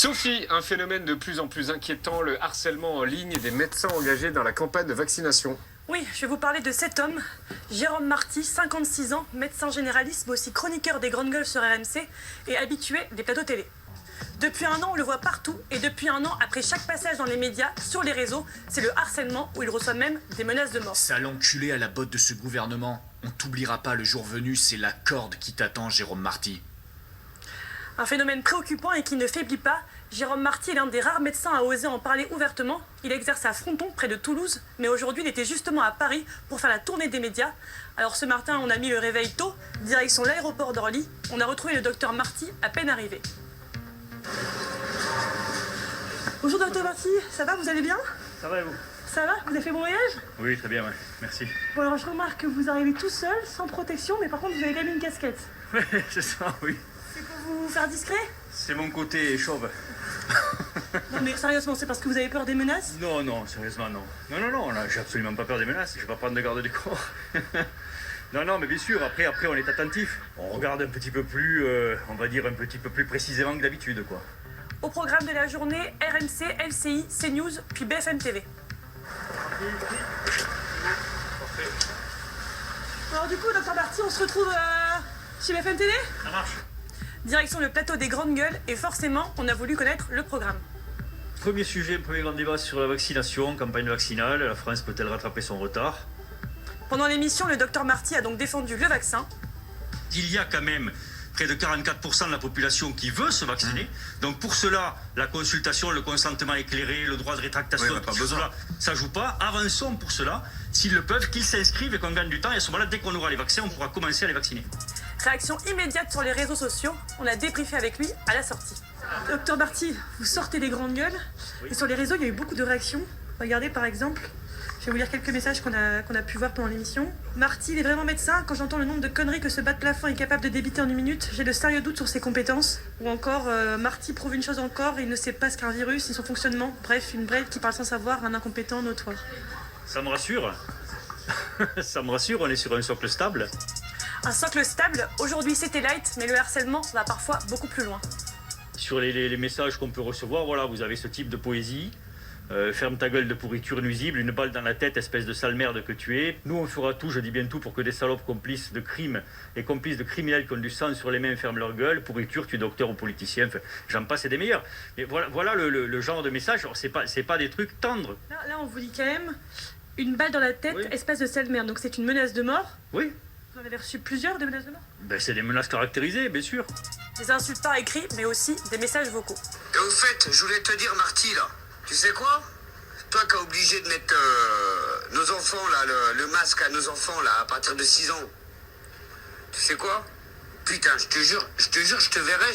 Sophie, un phénomène de plus en plus inquiétant, le harcèlement en ligne des médecins engagés dans la campagne de vaccination. Oui, je vais vous parler de cet homme, Jérôme Marty, 56 ans, médecin généraliste, mais aussi chroniqueur des grandes gueules sur RMC et habitué des plateaux télé. Depuis un an, on le voit partout, et depuis un an, après chaque passage dans les médias, sur les réseaux, c'est le harcèlement où il reçoit même des menaces de mort. Sale enculé à la botte de ce gouvernement. On t'oubliera pas le jour venu, c'est la corde qui t'attend, Jérôme Marty. Un phénomène préoccupant et qui ne faiblit pas. Jérôme Marty est l'un des rares médecins à oser en parler ouvertement. Il exerce à Fronton, près de Toulouse, mais aujourd'hui il était justement à Paris pour faire la tournée des médias. Alors ce matin, on a mis le réveil tôt, direction l'aéroport d'Orly. On a retrouvé le docteur Marty à peine arrivé. Bonjour docteur Marty, ça va, vous allez bien? Ça va et vous? Ça va? Vous avez fait bon voyage? Oui, très bien, ouais. Merci. Bon alors je remarque que vous arrivez tout seul, sans protection, mais par contre vous avez quand même une casquette. Oui, c'est ça, oui. C'est pour vous faire discret? C'est mon côté chauve. Non mais sérieusement, c'est parce que vous avez peur des menaces? Non, non, sérieusement, non. Non, là, j'ai absolument pas peur des menaces. Je vais pas prendre de garde du corps. Non, mais bien sûr, après, on est attentif. On regarde un petit peu plus, on va dire un petit peu plus précisément que d'habitude, quoi. Au programme de la journée, RMC, LCI, CNews, puis BFM TV. Alors du coup, docteur Marty, on se retrouve chez BFM TV? Ça marche. Direction le plateau des grandes gueules, et forcément, on a voulu connaître le programme. Premier sujet, premier grand débat sur la vaccination, campagne vaccinale. La France peut-elle rattraper son retard? Pendant l'émission, le docteur Marty a donc défendu le vaccin. Il y a quand même près de 44% de la population qui veut se vacciner. Donc pour cela, la consultation, le consentement éclairé, le droit de rétractation, ça joue pas. Avançons pour cela, s'ils le peuvent, qu'ils s'inscrivent et qu'on gagne du temps. Et à ce moment-là, dès qu'on aura les vaccins, on pourra commencer à les vacciner. Réaction immédiate sur les réseaux sociaux. On a débriefé avec lui à la sortie. Docteur Marty, vous sortez des grandes gueules. Oui. Et sur les réseaux, il y a eu beaucoup de réactions. Regardez par exemple. Je vais vous lire quelques messages qu'on a pu voir pendant l'émission. Marty, il est vraiment médecin. Quand j'entends le nombre de conneries que ce bas de plafond est capable de débiter en une minute, j'ai de sérieux doutes sur ses compétences. Ou encore, Marty prouve une chose encore, il ne sait pas ce qu'un virus ni son fonctionnement. Bref, une brève qui parle sans savoir, un incompétent notoire. Ça me rassure. Ça me rassure, on est sur un socle stable. Un socle stable, aujourd'hui c'était light, mais le harcèlement va parfois beaucoup plus loin. Sur les messages qu'on peut recevoir, voilà, vous avez ce type de poésie. Ferme ta gueule de pourriture nuisible, une balle dans la tête, espèce de sale merde que tu es. Nous, on fera tout, je dis bien tout, pour que des salopes complices de crimes et complices de criminels qui ont du sang sur les mains ferment leur gueule. Pourriture, tu es docteur ou politicien, enfin, j'en passe et des meilleurs. Mais voilà le genre de message. Alors, c'est pas des trucs tendres. Là, on vous dit quand même une balle dans la tête, oui. Espèce de sale merde. Donc c'est une menace de mort. Oui. Vous en avez reçu plusieurs de menaces de mort? Ben, c'est des menaces caractérisées, bien sûr. Des insultes par écrit, mais aussi des messages vocaux. Et au fait, je voulais te dire, Marty, là, tu sais quoi? Toi qui as obligé de mettre nos enfants, là, le masque à nos enfants, là, à partir de 6 ans. Tu sais quoi? Putain, je te jure, je te verrai.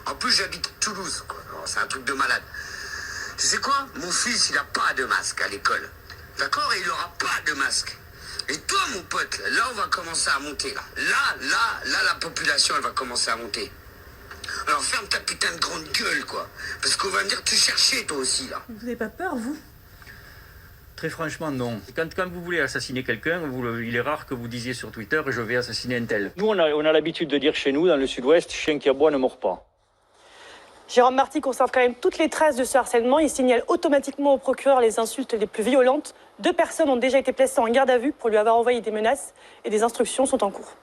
En plus, j'habite Toulouse, quoi. C'est un truc de malade. Tu sais quoi? Mon fils, il a pas de masque à l'école. D'accord? Et il aura pas de masque. Et toi, mon pote, là, on va commencer à monter, là. Là, la population, elle va commencer à monter. Alors ferme ta putain de grande gueule, quoi. Parce qu'on va venir te chercher, toi aussi, là. Vous n'avez pas peur, vous? Très franchement, non. Quand vous voulez assassiner quelqu'un, il est rare que vous disiez sur Twitter « je vais assassiner un tel ». Nous, on a l'habitude de dire chez nous, dans le sud-ouest, « chien qui aboie ne mord pas ». Jérôme Marty conserve quand même toutes les traces de ce harcèlement. Il signale automatiquement au procureur les insultes les plus violentes. 2 personnes ont déjà été placées en garde à vue pour lui avoir envoyé des menaces et des instructions sont en cours.